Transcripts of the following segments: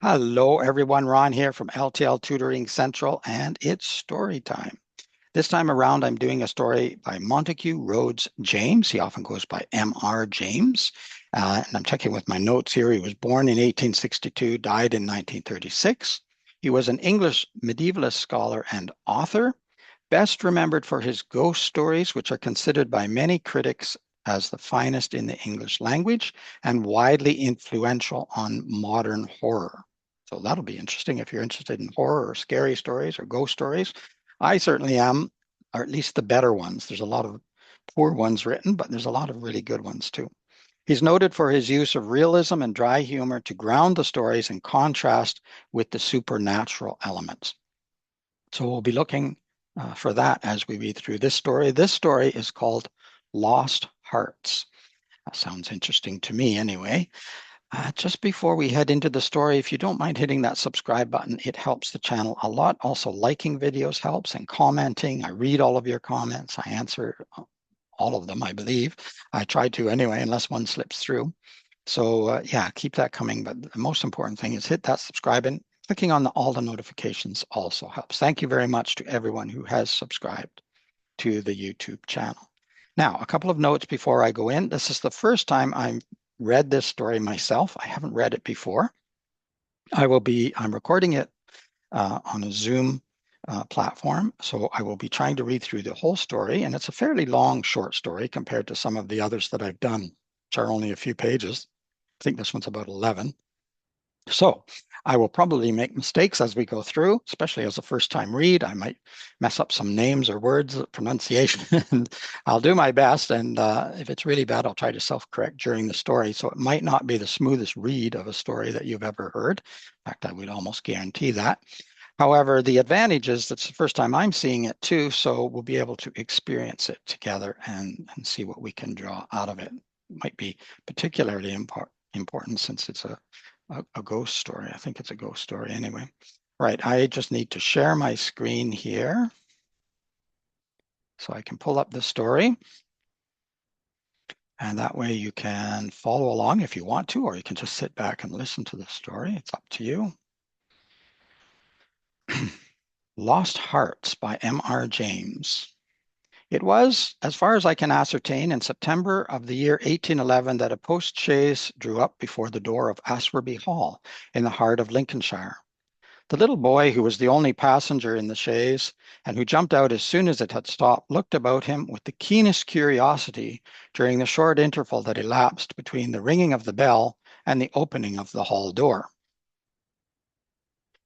Hello, everyone. Ron here from L.T.L Tutoring Central, and it's story time. This time around, I'm doing a story by Montague Rhodes James. He often goes by M.R. James. And I'm checking with my notes here. He was born in 1862, died in 1936. He was an English medievalist scholar and author, best remembered for his ghost stories, which are considered by many critics as the finest in the English language and widely influential on modern horror. So that'll be interesting if you're interested in horror or scary stories or ghost stories. I certainly am, or at least the better ones. There's a lot of poor ones written, but there's a lot of really good ones too. He's noted for his use of realism and dry humor to ground the stories in contrast with the supernatural elements. So we'll be looking for that as we read through this story. This story is called Lost Hearts. That sounds interesting to me anyway. Just before we head into the story, if you don't mind hitting that subscribe button, it helps the channel a lot. Also, liking videos helps and commenting. I read all of your comments. I answer all of them, I believe. I try to anyway, unless one slips through. So yeah, keep that coming. But the most important thing is hit that subscribe, and clicking on all the notifications also helps. Thank you very much to everyone who has subscribed to the YouTube channel. Now, a couple of notes before I go in. This is the first time I'm read this story myself. I haven't read it before. I'm recording it on a Zoom platform. So I will be trying to read through the whole story. And it's a fairly long, short story compared to some of the others that I've done, which are only a few pages. I think this one's about 11. So I will probably make mistakes as we go through, especially as a first time read. I might mess up some names or words, pronunciation, and I'll do my best. And if it's really bad, I'll try to self-correct during the story. So it might not be the smoothest read of a story that you've ever heard. In fact, I would almost guarantee that. However, the advantage is that's the first time I'm seeing it too, so we'll be able to experience it together and see what we can draw out of it. It might be particularly important since it's a ghost story. I think it's a ghost story anyway. Right, I just need to share my screen here so I can pull up the story. And that way you can follow along if you want to, or you can just sit back and listen to the story. It's up to you. Lost Hearts by M.R. James. It was, as far as I can ascertain, in September of the year 1811 that a post-chaise drew up before the door of Aswarby Hall in the heart of Lincolnshire. The little boy, who was the only passenger in the chaise, and who jumped out as soon as it had stopped, looked about him with the keenest curiosity during the short interval that elapsed between the ringing of the bell and the opening of the hall door.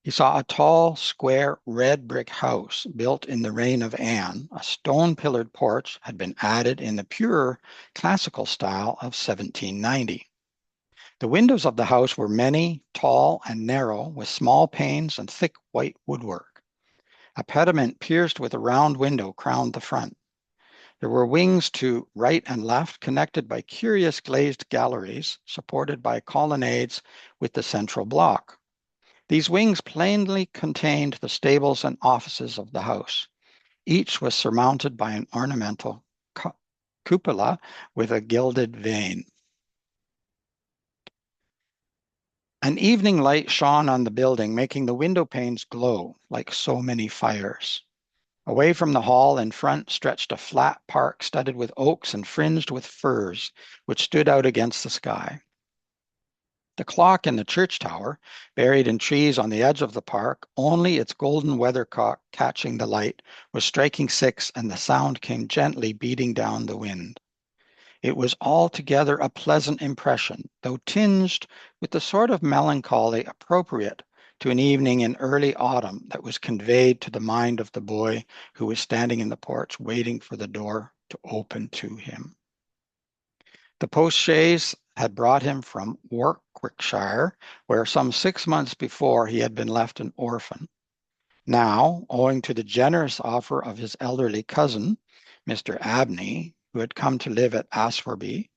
He saw a tall, square, red brick house built in the reign of Anne. A stone-pillared porch had been added in the purer classical style of 1790. The windows of the house were many, tall, and narrow, with small panes and thick white woodwork. A pediment pierced with a round window crowned the front. There were wings to right and left, connected by curious glazed galleries, supported by colonnades with the central block. These wings plainly contained the stables and offices of the house. Each was surmounted by an ornamental cupola with a gilded vane. An evening light shone on the building, making the window panes glow like so many fires. Away from the hall in front stretched a flat park studded with oaks and fringed with firs, which stood out against the sky. The clock in the church tower, buried in trees on the edge of the park, only its golden weathercock catching the light, was striking 6, and the sound came gently beating down the wind. It was altogether a pleasant impression, though tinged with the sort of melancholy appropriate to an evening in early autumn that was conveyed to the mind of the boy who was standing in the porch waiting for the door to open to him. The post-chaise had brought him from Warwickshire, where some 6 months before he had been left an orphan. Now, owing to the generous offer of his elderly cousin, Mr. Abney, who had come to live at Aswarby,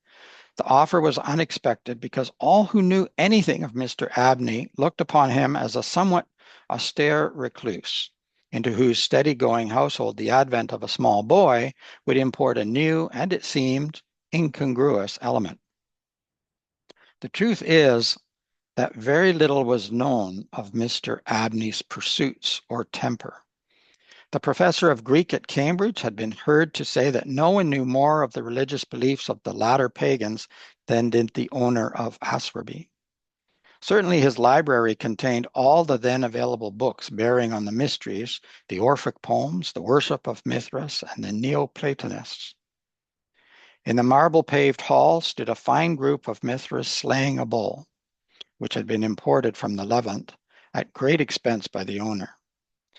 the offer was unexpected because all who knew anything of Mr. Abney looked upon him as a somewhat austere recluse, into whose steady-going household the advent of a small boy would import a new and, it seemed, incongruous element. The truth is that very little was known of Mr. Abney's pursuits or temper. The professor of Greek at Cambridge had been heard to say that no one knew more of the religious beliefs of the latter pagans than did the owner of Aswarby. Certainly his library contained all the then available books bearing on the mysteries, the Orphic poems, the worship of Mithras, and the Neoplatonists. In the marble-paved hall stood a fine group of Mithras slaying a bull, which had been imported from the Levant at great expense by the owner.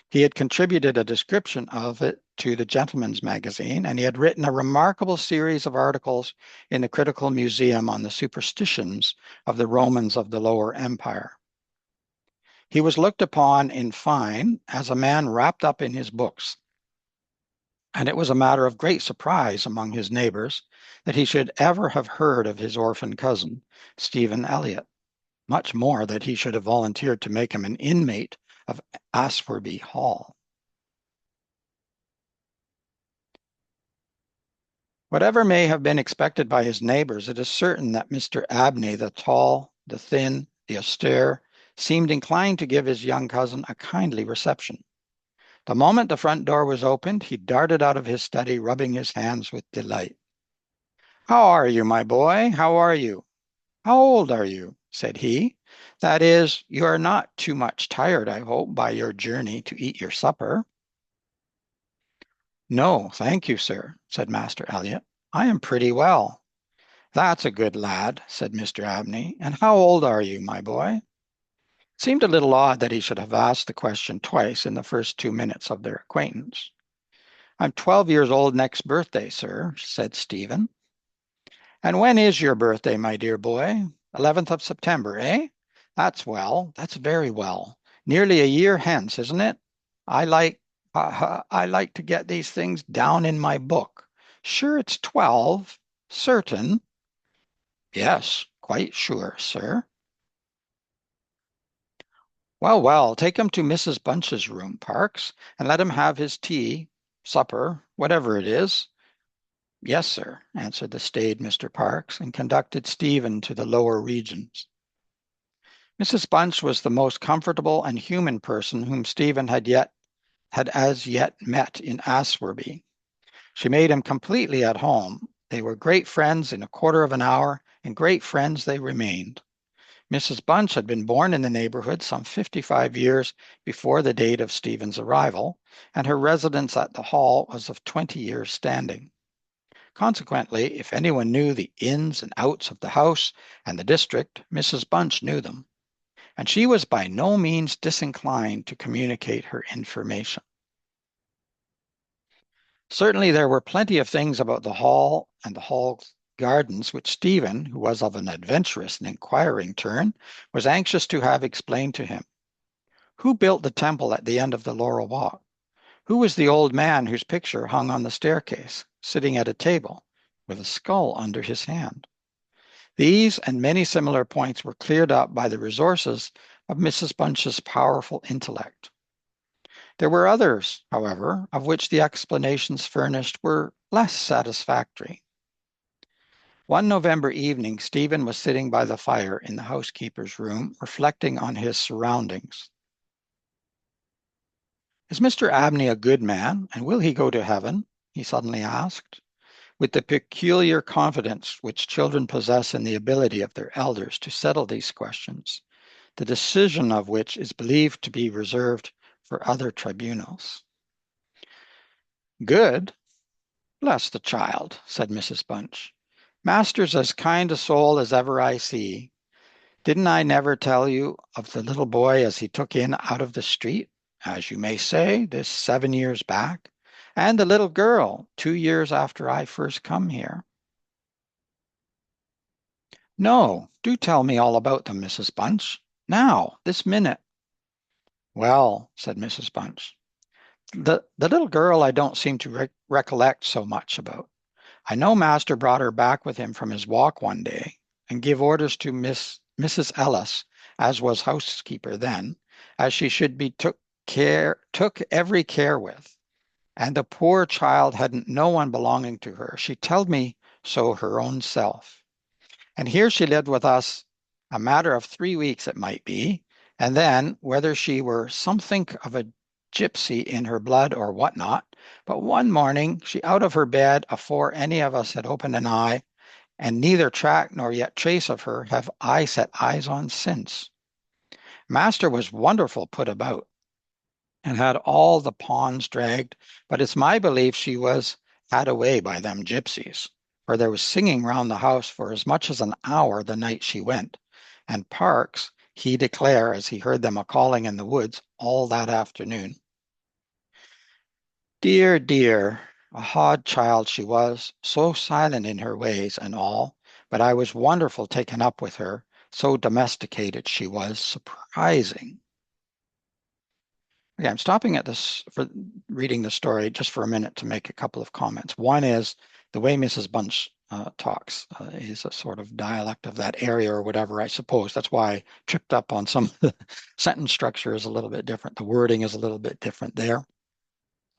He had contributed a description of it to the Gentleman's Magazine, and he had written a remarkable series of articles in the Critical Museum on the superstitions of the Romans of the Lower Empire. He was looked upon, in fine, as a man wrapped up in his books, and it was a matter of great surprise among his neighbors that he should ever have heard of his orphan cousin, Stephen Elliott, much more that he should have volunteered to make him an inmate of Aswarby Hall. Whatever may have been expected by his neighbors, it is certain that Mr. Abney, the tall, the thin, the austere, seemed inclined to give his young cousin a kindly reception. The moment the front door was opened, he darted out of his study, rubbing his hands with delight. "How are you, my boy? How are you? How old are you?" said he. "That is, you are not too much tired, I hope, by your journey to eat your supper." "No, thank you, sir," said Master Elliot. "I am pretty well." "That's a good lad," said Mr. Abney. "And how old are you, my boy?" It seemed a little odd that he should have asked the question twice in the first 2 minutes of their acquaintance. "I'm 12 years old next birthday, sir," said Stephen. "And when is your birthday, my dear boy? 11th of September, eh? That's well. That's very well. Nearly a year hence, isn't it? I like I like to get these things down in my book. Sure it's 12? Certain?" "Yes, quite sure, sir." "Well, well, take him to Mrs. Bunch's room, Parks, and let him have his tea, supper, whatever it is." "Yes, sir," answered the staid Mr. Parks, and conducted Stephen to the lower regions. Mrs. Bunch was the most comfortable and human person whom Stephen had as yet met in Aswarby. She made him completely at home. They were great friends in a quarter of an hour, and great friends they remained. Mrs. Bunch had been born in the neighborhood some 55 years before the date of Stephen's arrival, and her residence at the Hall was of 20 years' standing. Consequently, if anyone knew the ins and outs of the house and the district, Mrs. Bunch knew them, and she was by no means disinclined to communicate her information. Certainly there were plenty of things about the Hall and the Hall's gardens which Stephen, who was of an adventurous and inquiring turn, was anxious to have explained to him. Who built the temple at the end of the Laurel Walk? Who was the old man whose picture hung on the staircase, sitting at a table, with a skull under his hand? These and many similar points were cleared up by the resources of Mrs. Bunch's powerful intellect. There were others, however, of which the explanations furnished were less satisfactory. One November evening, Stephen was sitting by the fire in the housekeeper's room, reflecting on his surroundings. "Is Mr. Abney a good man, and will he go to heaven?" he suddenly asked, with the peculiar confidence which children possess in the ability of their elders to settle these questions, the decision of which is believed to be reserved for other tribunals. "Good? Bless the child," said Mrs. Bunch. "Master's as kind a soul as ever I see. Didn't I never tell you of the little boy as he took in out of the street, as you may say, this 7 years back, and the little girl 2 years after I first come here?" "No, do tell me all about them, Mrs. Bunch. Now, this minute." "Well," said Mrs. Bunch, the little girl I don't seem to recollect so much about. I know master brought her back with him from his walk one day, and gave orders to Mrs. Ellis, as was housekeeper then, as she should be took every care with. And the poor child hadn't no one belonging to her. She telled me so her own self. And here she lived with us A matter of 3 weeks it might be, and then whether she were something of a gypsy in her blood or whatnot, but one morning she out of her bed afore any of us had opened an eye, and neither track nor yet trace of her have I set eyes on since. Master was wonderful put about, and had all the pawns dragged, but it's my belief she was had away by them gypsies, for there was singing round the house for as much as an hour the night she went, and Parks, he declare as he heard them a calling in the woods all that afternoon. Dear, dear, a hard child she was, so silent in her ways and all, but I was wonderful taken up with her, so domesticated she was, surprising. Okay, I'm stopping at this for reading the story just for a minute to make a couple of comments. One is the way Mrs. Bunch talks is a sort of dialect of that area or whatever, I suppose. That's why I tripped up on some of the sentence structure is a little bit different. The wording is a little bit different there.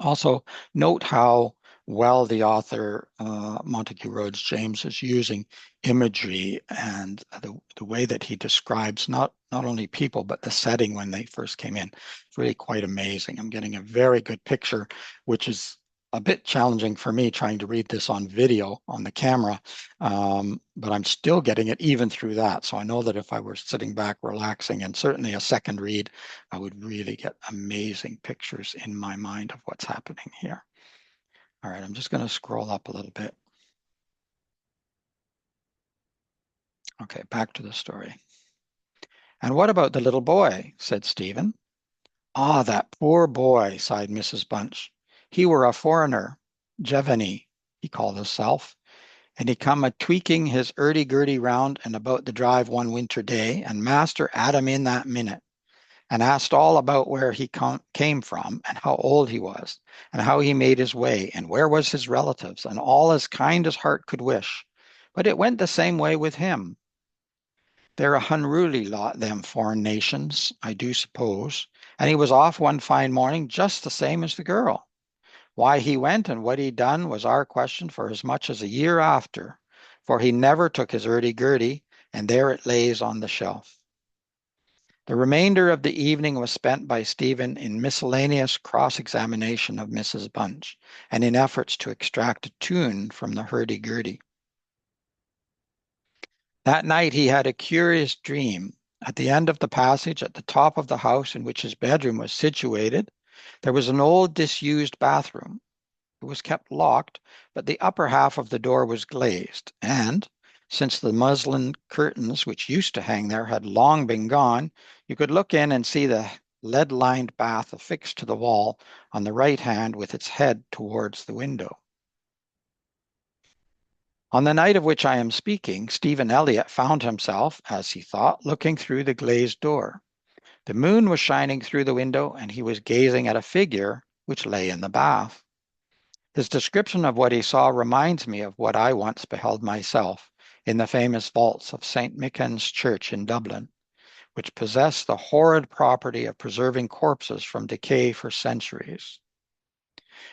Also, note how well the author, Montague Rhodes James, is using imagery and the way that he describes not only people, but the setting when they first came in. It's really quite amazing. I'm getting a very good picture, which is a bit challenging for me trying to read this on video on the camera, but I'm still getting it even through that. So I know that if I were sitting back relaxing and certainly a second read, I would really get amazing pictures in my mind of what's happening here. All right, I'm just going to scroll up a little bit. Okay, back to the story. And what about the little boy? Said Stephen. Ah, that poor boy, sighed Mrs. Bunch. He were a foreigner, Jevany, he called himself, and he come a tweaking his urdy-gurdy round and about the drive one winter day, and master 'ad him in that minute, and asked all about where he came from, and how old he was, and how he made his way, and where was his relatives, and all as kind as heart could wish. But it went the same way with him. They're a hunruly lot, them foreign nations, I do suppose, and he was off one fine morning just the same as the girl. Why he went and what he done was our question for as much as a year after, for he never took his urdy-gurdy, and there it lays on the shelf. The remainder of the evening was spent by Stephen in miscellaneous cross-examination of Mrs. Bunch, and in efforts to extract a tune from the hurdy-gurdy. That night he had a curious dream. At the end of the passage, at the top of the house in which his bedroom was situated, there was an old disused bathroom. It was kept locked, but the upper half of the door was glazed, and since the muslin curtains which used to hang there had long been gone, you could look in and see the lead-lined bath affixed to the wall on the right hand with its head towards the window. On the night of which I am speaking, Stephen Elliott found himself, as he thought, looking through the glazed door. The moon was shining through the window, and he was gazing at a figure which lay in the bath. His description of what he saw reminds me of what I once beheld myself in the famous vaults of St. Michan's Church in Dublin, which possess the horrid property of preserving corpses from decay for centuries.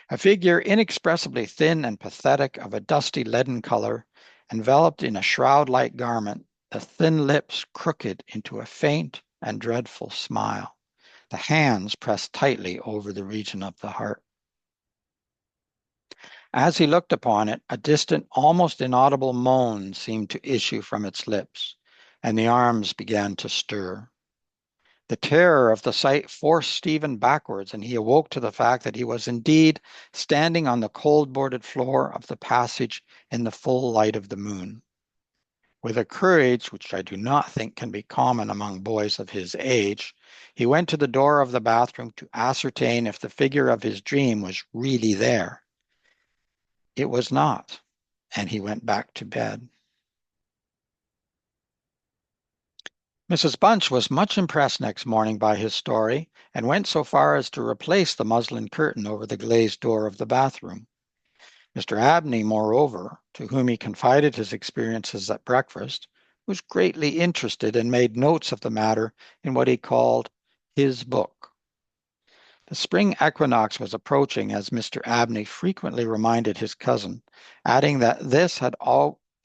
A figure inexpressibly thin and pathetic, of a dusty leaden color, enveloped in a shroud-like garment, the thin lips crooked into a faint and dreadful smile, the hands pressed tightly over the region of the heart. As he looked upon it, a distant, almost inaudible moan seemed to issue from its lips, and the arms began to stir. The terror of the sight forced Stephen backwards, and he awoke to the fact that he was indeed standing on the cold boarded floor of the passage in the full light of the moon. With a courage which I do not think can be common among boys of his age, he went to the door of the bathroom to ascertain if the figure of his dream was really there. It was not, and he went back to bed. Mrs. Bunch was much impressed next morning by his story, and went so far as to replace the muslin curtain over the glazed door of the bathroom. Mr. Abney, moreover, to whom he confided his experiences at breakfast, was greatly interested and made notes of the matter in what he called his book. The spring equinox was approaching, as Mr. Abney frequently reminded his cousin, adding that this had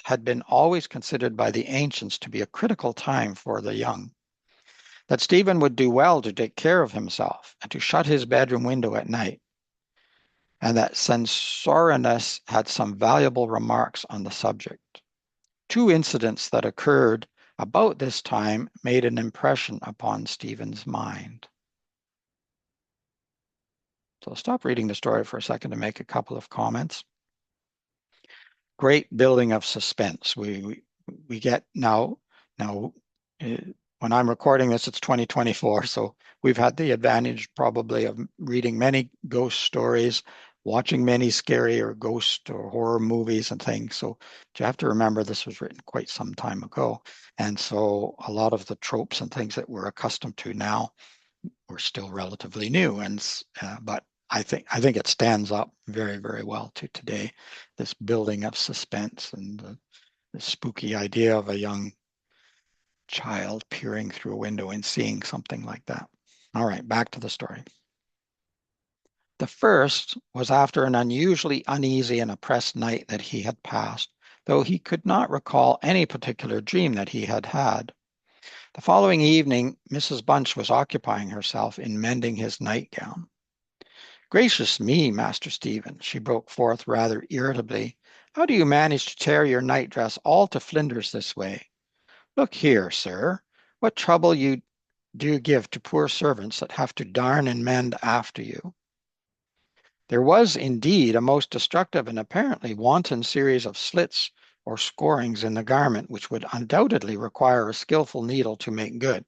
had been always considered by the ancients to be a critical time for the young, that Stephen would do well to take care of himself and to shut his bedroom window at night, and that Censorinus had some valuable remarks on the subject. Two incidents that occurred about this time made an impression upon Stephen's mind. So I'll stop reading the story for a second to make a couple of comments. Great building of suspense. We get now. When I'm recording this, it's 2024, so we've had the advantage probably of reading many ghost stories, watching many scary or ghost or horror movies and things. So you have to remember this was written quite some time ago, and so a lot of the tropes and things that we're accustomed to now were still relatively new. But I think it stands up very, very well to today. This building of suspense and the spooky idea of a young child peering through a window and seeing something like that. All right, back to the story. The first was after an unusually uneasy and oppressed night that he had passed, though he could not recall any particular dream that he had had. The following evening, Mrs. Bunch was occupying herself in mending his nightgown. Gracious me, Master Stephen, she broke forth rather irritably. How do you manage to tear your nightdress all to flinders this way? Look here, sir, what trouble do you give to poor servants that have to darn and mend after you? There was indeed a most destructive and apparently wanton series of slits or scorings in the garment which would undoubtedly require a skillful needle to make good.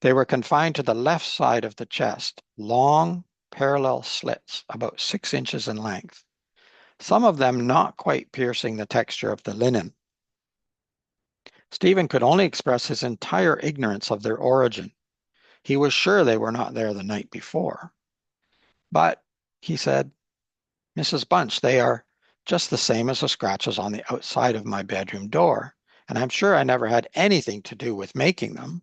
They were confined to the left side of the chest, long, parallel slits, about 6 inches in length, some of them not quite piercing the texture of the linen. Stephen could only express his entire ignorance of their origin. He was sure they were not there the night before. But, he said, Mrs. Bunch, they are just the same as the scratches on the outside of my bedroom door, and I'm sure I never had anything to do with making them.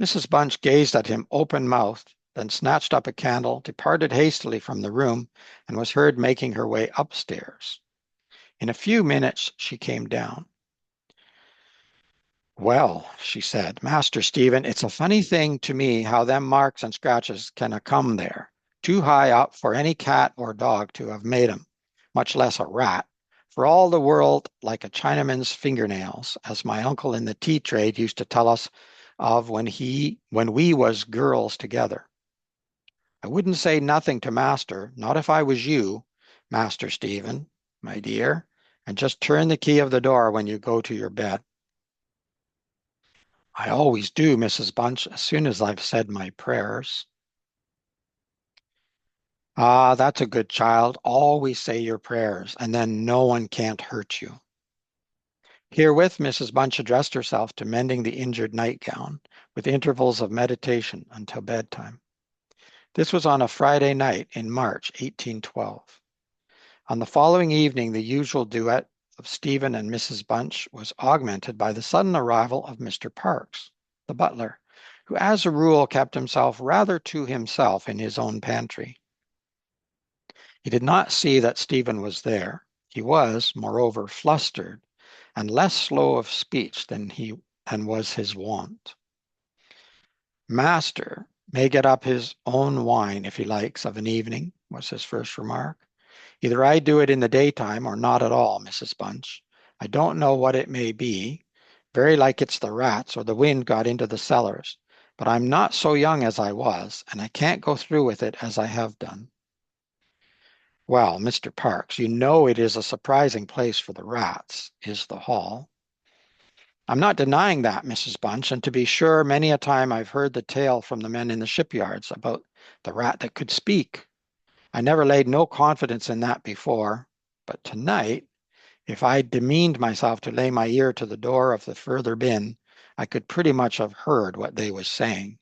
Mrs. Bunch gazed at him open-mouthed, then snatched up a candle, departed hastily from the room, and was heard making her way upstairs. In a few minutes she came down. Well, she said, Master Stephen, it's a funny thing to me how them marks and scratches can a come there, too high up for any cat or dog to have made 'em, much less a rat, for all the world like a Chinaman's fingernails, as my uncle in the tea trade used to tell us of when we was girls together. I wouldn't say nothing to master, not if I was you, Master Stephen, my dear, and just turn the key of the door when you go to your bed. I always do, Mrs. Bunch, as soon as I've said my prayers. Ah, that's a good child. Always say your prayers, and then no one can't hurt you. Herewith, Mrs. Bunch addressed herself to mending the injured nightgown, with intervals of meditation until bedtime. This was on a Friday night in March, 1812. On the following evening, the usual duet of Stephen and Mrs. Bunch was augmented by the sudden arrival of Mr. Parks, the butler, who as a rule kept himself rather to himself in his own pantry. He did not see that Stephen was there. He was, moreover, flustered and less slow of speech than was his wont. Master may get up his own wine if he likes of an evening, was his first remark. Either I do it in the daytime or not at all, Mrs. Bunch. I don't know what it may be. Very like it's the rats or the wind got into the cellars. But I'm not so young as I was, and I can't go through with it as I have done. Well, Mr. Parks, you know it is a surprising place for the rats, is the hall. I'm not denying that, Mrs. Bunch, and to be sure, many a time I've heard the tale from the men in the shipyards about the rat that could speak. I never laid no confidence in that before, but tonight, if I demeaned myself to lay my ear to the door of the further bin, I could pretty much have heard what they was saying.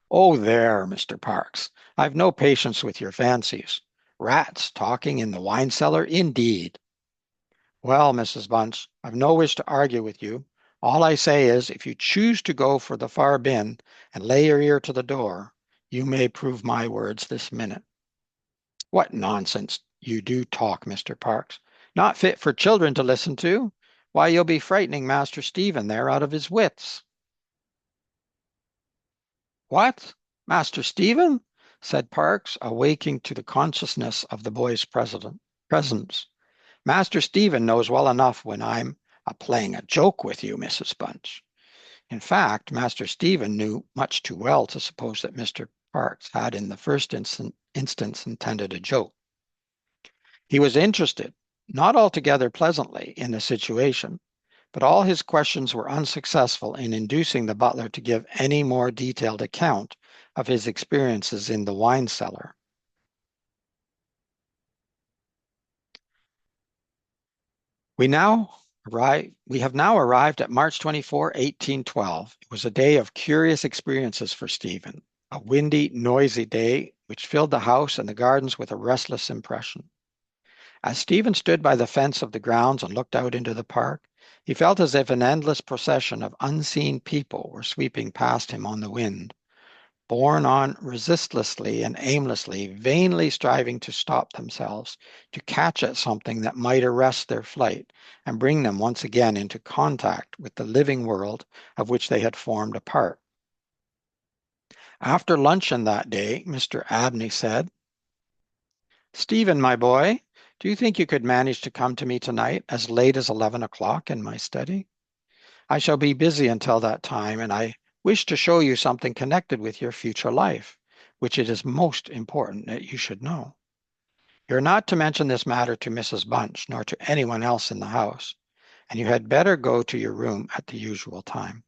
Oh, there, Mr. Parks, I've no patience with your fancies. Rats talking in the wine cellar, indeed. Well, Mrs. Bunch, I've no wish to argue with you. All I say is, if you choose to go for the far bin and lay your ear to the door, you may prove my words this minute. What nonsense you do talk, Mr. Parks. Not fit for children to listen to. Why, you'll be frightening Master Stephen there out of his wits." "What? Master Stephen?" said Parks, awaking to the consciousness of the boy's presence. "Master Stephen knows well enough when I'm playing a joke with you, Mrs. Bunch." In fact, Master Stephen knew much too well to suppose that Mr. Parks had in the first instance intended a joke. He was interested, not altogether pleasantly, in the situation, but all his questions were unsuccessful in inducing the butler to give any more detailed account of his experiences in the wine cellar. We have now arrived at March 24, 1812. It was a day of curious experiences for Stephen, a windy, noisy day which filled the house and the gardens with a restless impression. As Stephen stood by the fence of the grounds and looked out into the park, he felt as if an endless procession of unseen people were sweeping past him on the wind, borne on resistlessly and aimlessly, vainly striving to stop themselves, to catch at something that might arrest their flight and bring them once again into contact with the living world of which they had formed a part. After luncheon that day, Mr. Abney said, "Stephen, my boy, do you think you could manage to come to me tonight as late as 11 o'clock in my study? I shall be busy until that time, and I wish to show you something connected with your future life, which it is most important that you should know. You're not to mention this matter to Mrs. Bunch, nor to anyone else in the house, and you had better go to your room at the usual time."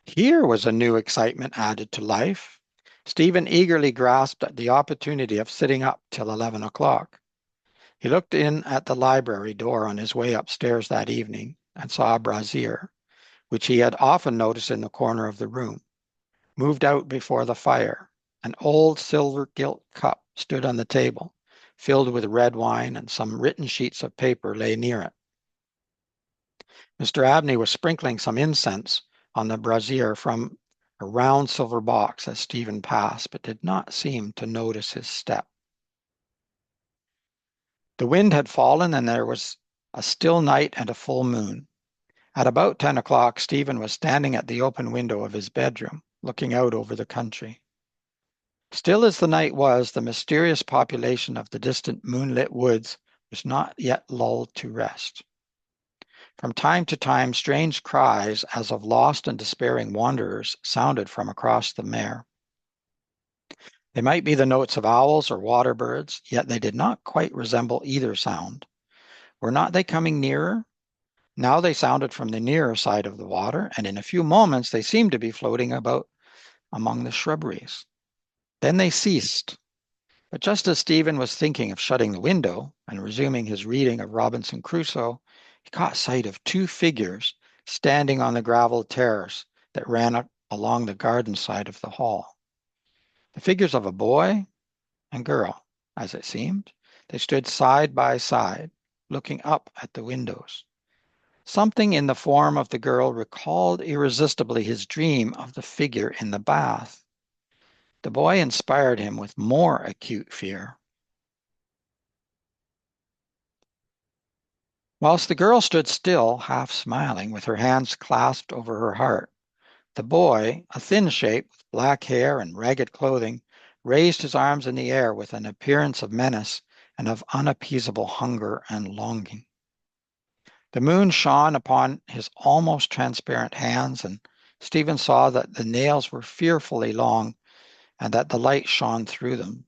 Here was a new excitement added to life. Stephen eagerly grasped at the opportunity of sitting up till 11 o'clock. He looked in at the library door on his way upstairs that evening and saw a brazier, which he had often noticed in the corner of the room, moved out before the fire. An old silver-gilt cup stood on the table, filled with red wine, and some written sheets of paper lay near it. Mr. Abney was sprinkling some incense on the brazier from a round silver box as Stephen passed, but did not seem to notice his step. The wind had fallen, and there was a still night and a full moon. At about 10 o'clock, Stephen was standing at the open window of his bedroom, looking out over the country. Still as the night was, the mysterious population of the distant moonlit woods was not yet lulled to rest. From time to time, strange cries, as of lost and despairing wanderers, sounded from across the mere. They might be the notes of owls or water birds, yet they did not quite resemble either sound. Were not they coming nearer? Now they sounded from the nearer side of the water, and in a few moments they seemed to be floating about among the shrubberies. Then they ceased. But just as Stephen was thinking of shutting the window and resuming his reading of Robinson Crusoe, he caught sight of two figures standing on the gravel terrace that ran along the garden side of the hall. The figures of a boy and girl, as it seemed. They stood side by side, looking up at the windows. Something in the form of the girl recalled irresistibly his dream of the figure in the bath. The boy inspired him with more acute fear. Whilst the girl stood still, half smiling, with her hands clasped over her heart, the boy, a thin shape with black hair and ragged clothing, raised his arms in the air with an appearance of menace and of unappeasable hunger and longing. The moon shone upon his almost transparent hands, and Stephen saw that the nails were fearfully long and that the light shone through them.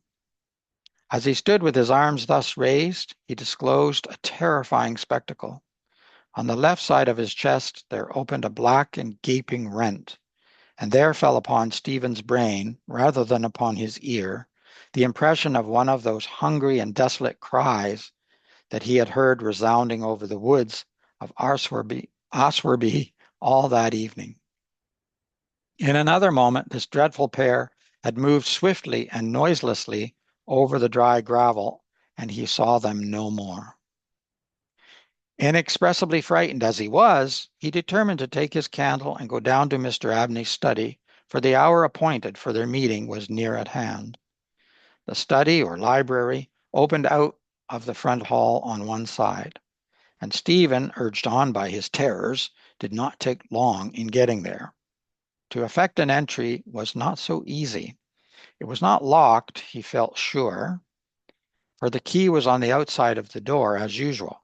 As he stood with his arms thus raised, he disclosed a terrifying spectacle. On the left side of his chest there opened a black and gaping rent, and there fell upon Stephen's brain, rather than upon his ear, the impression of one of those hungry and desolate cries that he had heard resounding over the woods of Oswerby all that evening. In another moment, this dreadful pair had moved swiftly and noiselessly over the dry gravel, and he saw them no more. Inexpressibly frightened as he was, he determined to take his candle and go down to Mr. Abney's study, for the hour appointed for their meeting was near at hand. The study or library opened out of the front hall on one side, and Stephen, urged on by his terrors, did not take long in getting there. To effect an entry was not so easy. It was not locked, he felt sure, for the key was on the outside of the door as usual.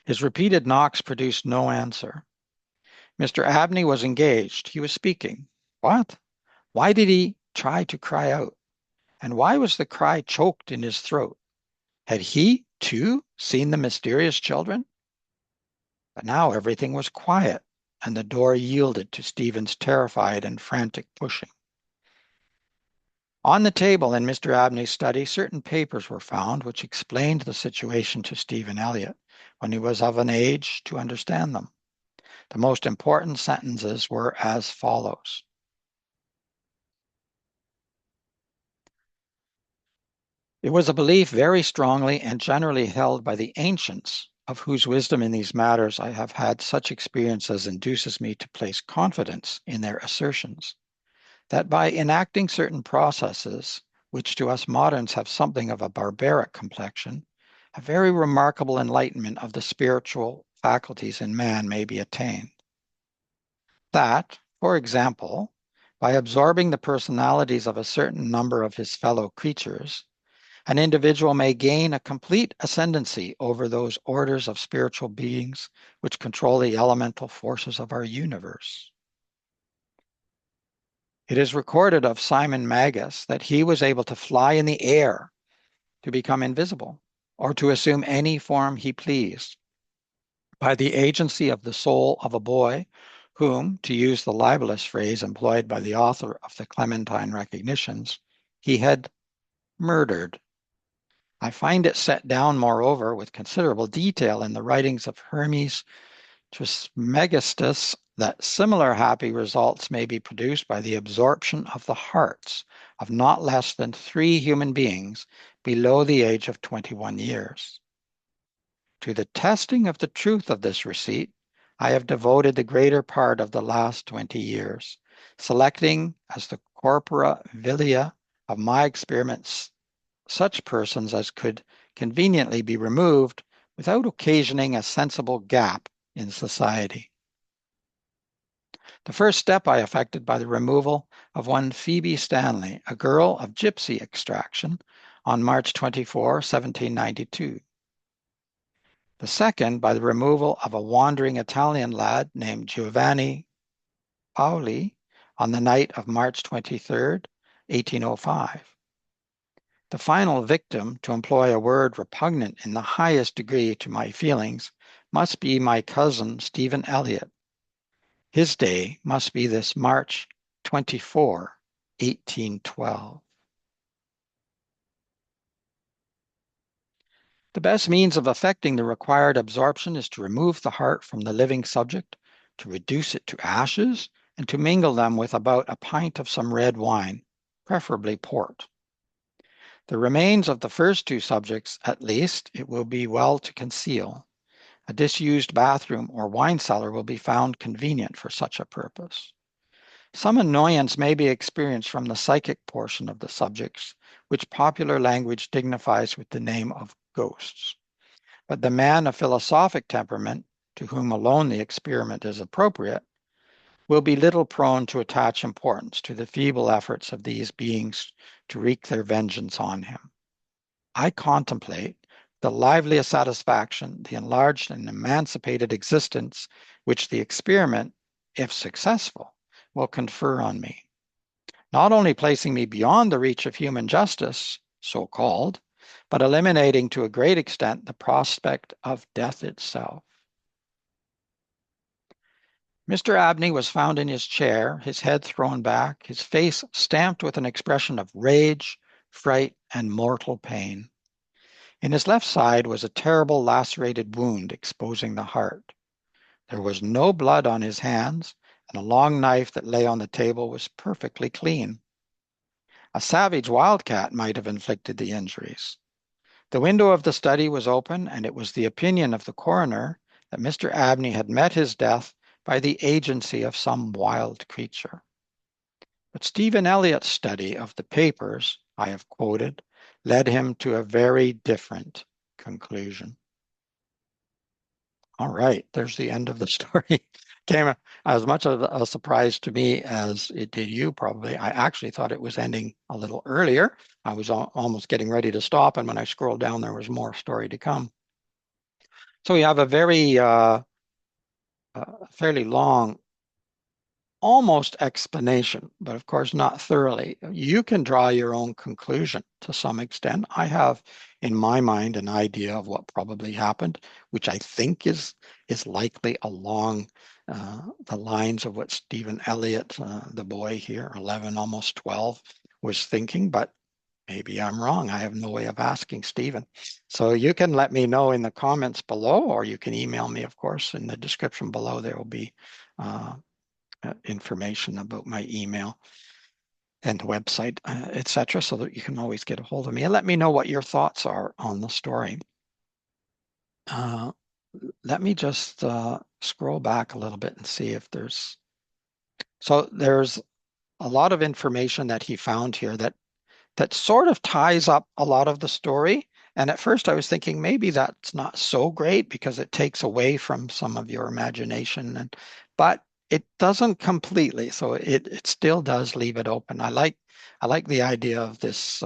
His repeated knocks produced no answer. Mr. Abney was engaged. He was speaking. What? Why did he try to cry out? And why was the cry choked in his throat? Had he, too, seen the mysterious children? But now everything was quiet, and the door yielded to Stephen's terrified and frantic pushing. On the table in Mr. Abney's study, certain papers were found which explained the situation to Stephen Elliott when he was of an age to understand them. The most important sentences were as follows. It was a belief very strongly and generally held by the ancients, of whose wisdom in these matters I have had such experience as induces me to place confidence in their assertions, that by enacting certain processes, which to us moderns have something of a barbaric complexion, a very remarkable enlightenment of the spiritual faculties in man may be attained. That, for example, by absorbing the personalities of a certain number of his fellow creatures, an individual may gain a complete ascendancy over those orders of spiritual beings which control the elemental forces of our universe. It is recorded of Simon Magus that he was able to fly in the air, to become invisible, or to assume any form he pleased, by the agency of the soul of a boy whom, to use the libelous phrase employed by the author of the Clementine Recognitions, he had murdered. I find it set down, moreover, with considerable detail in the writings of Hermes Trismegistus that similar happy results may be produced by the absorption of the hearts of not less than 3 human beings below the age of 21 years. To the testing of the truth of this receipt, I have devoted the greater part of the last 20 years, selecting as the corpora vilia of my experiments such persons as could conveniently be removed without occasioning a sensible gap in society. The first step I effected by the removal of one Phoebe Stanley, a girl of gypsy extraction, on March 24, 1792. The second by the removal of a wandering Italian lad named Giovanni Paoli on the night of March 23, 1805. The final victim, to employ a word repugnant in the highest degree to my feelings, must be my cousin Stephen Elliott. His day must be this March 24, 1812. The best means of effecting the required absorption is to remove the heart from the living subject, to reduce it to ashes, and to mingle them with about a pint of some red wine, preferably port. The remains of the first 2 subjects, at least, it will be well to conceal. A disused bathroom or wine cellar will be found convenient for such a purpose. Some annoyance may be experienced from the psychic portion of the subjects, which popular language dignifies with the name of ghosts. But the man of philosophic temperament, to whom alone the experiment is appropriate, will be little prone to attach importance to the feeble efforts of these beings to wreak their vengeance on him. I contemplate the liveliest satisfaction the enlarged and emancipated existence which the experiment, if successful, will confer on me, not only placing me beyond the reach of human justice, so-called, but eliminating to a great extent the prospect of death itself. Mr. Abney was found in his chair, his head thrown back, his face stamped with an expression of rage, fright, and mortal pain. In his left side was a terrible lacerated wound exposing the heart. There was no blood on his hands, and a long knife that lay on the table was perfectly clean. A savage wildcat might have inflicted the injuries. The window of the study was open, and it was the opinion of the coroner that Mr. Abney had met his death by the agency of some wild creature. But Stephen Elliott's study of the papers I have quoted led him to a very different conclusion. All right, there's the end of the story. Came as much of a surprise to me as it did you, probably. I actually thought it was ending a little earlier. I was almost getting ready to stop, and when I scrolled down, there was more story to come. So we have a very fairly long almost explanation, but of course not thoroughly. You can draw your own conclusion to some extent. I have in my mind an idea of what probably happened, which I think is likely along the lines of what Stephen Elliott, the boy here, 11, almost 12, was thinking, but maybe I'm wrong. I have no way of asking Stephen. So you can let me know in the comments below, or you can email me, of course. In the description below, there will be information about my email and website, etc., so that you can always get a hold of me and let me know what your thoughts are on the story. Let me just scroll back a little bit and see if there's a lot of information that he found here that sort of ties up a lot of the story. And at first I was thinking maybe that's not so great because it takes away from some of your imagination, but it doesn't completely. So it still does leave it open. I like the idea of this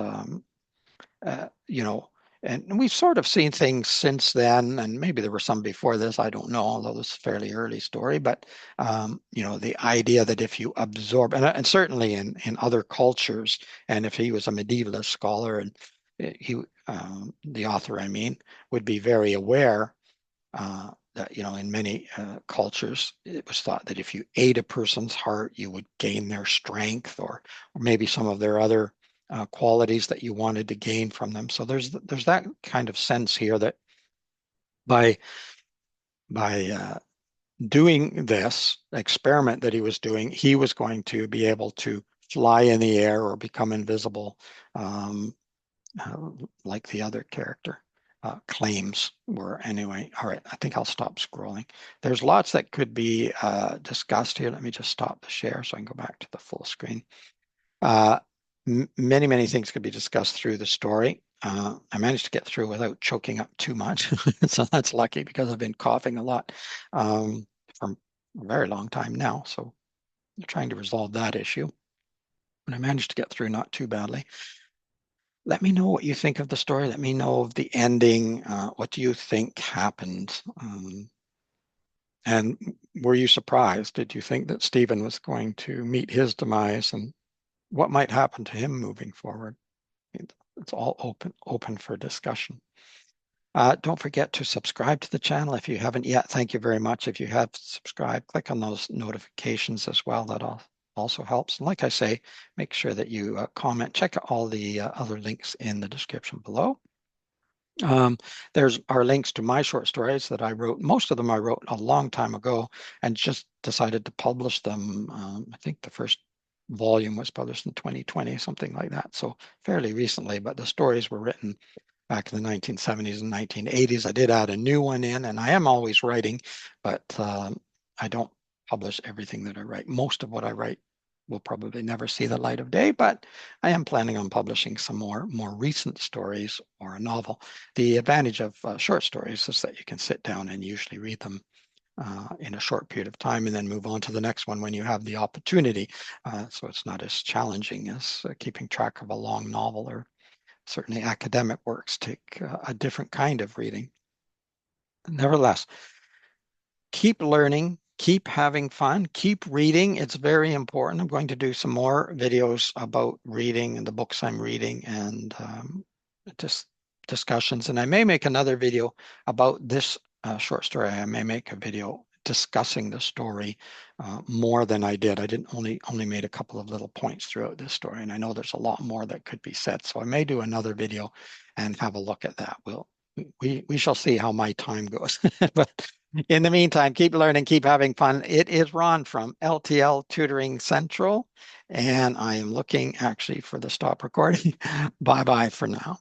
you know, and we've sort of seen things since then, and maybe there were some before this, I don't know, although this is a fairly early story, but the idea that if you absorb, and certainly in other cultures, and if he was a medievalist scholar, and he, the author, I mean, would be very aware that, in many cultures, it was thought that if you ate a person's heart, you would gain their strength, or maybe some of their other qualities that you wanted to gain from them. So there's that kind of sense here that by doing this experiment that he was doing, he was going to be able to fly in the air or become invisible, um, like the other character claims were. Anyway, all right, I think I'll stop scrolling. There's lots that could be discussed here. Let me just stop the share so I can go back to the full screen. Uh, many, many things could be discussed through the story. I managed to get through without choking up too much. So that's lucky because I've been coughing a lot for a very long time now. So I'm trying to resolve that issue. But I managed to get through not too badly. Let me know what you think of the story. Let me know of the ending. What do you think happened? And were you surprised? Did you think that Stephen was going to meet his demise, and what might happen to him moving forward? It's all open for discussion. Don't forget to subscribe to the channel if you haven't yet. Thank you very much. If you have subscribed, click on those notifications as well. That also helps. And like I say, make sure that you comment. Check out all the other links in the description below. There's our links to my short stories that I wrote. Most of them I wrote a long time ago and just decided to publish them. I think the first volume was published in 2020, something like that. So fairly recently, but the stories were written back in the 1970s and 1980s. I did add a new one in, and I am always writing, but I don't publish everything that I write. Most of what I write will probably never see the light of day, but I am planning on publishing some more recent stories or a novel. The advantage of short stories is that you can sit down and usually read them in a short period of time and then move on to the next one when you have the opportunity. So it's not as challenging as keeping track of a long novel, or certainly academic works take a different kind of reading. Nevertheless, keep learning, keep having fun, keep reading. It's very important. I'm going to do some more videos about reading and the books I'm reading, and just discussions. And I may make another video about this short story. I may make a video discussing the story more than I did. I didn't only made a couple of little points throughout this story, and I know there's a lot more that could be said. So I may do another video and have a look at that. We shall see how my time goes. But in the meantime, keep learning, keep having fun. It is Ron from L.T.L Tutoring Central, and I am looking actually for the stop recording. Bye bye for now.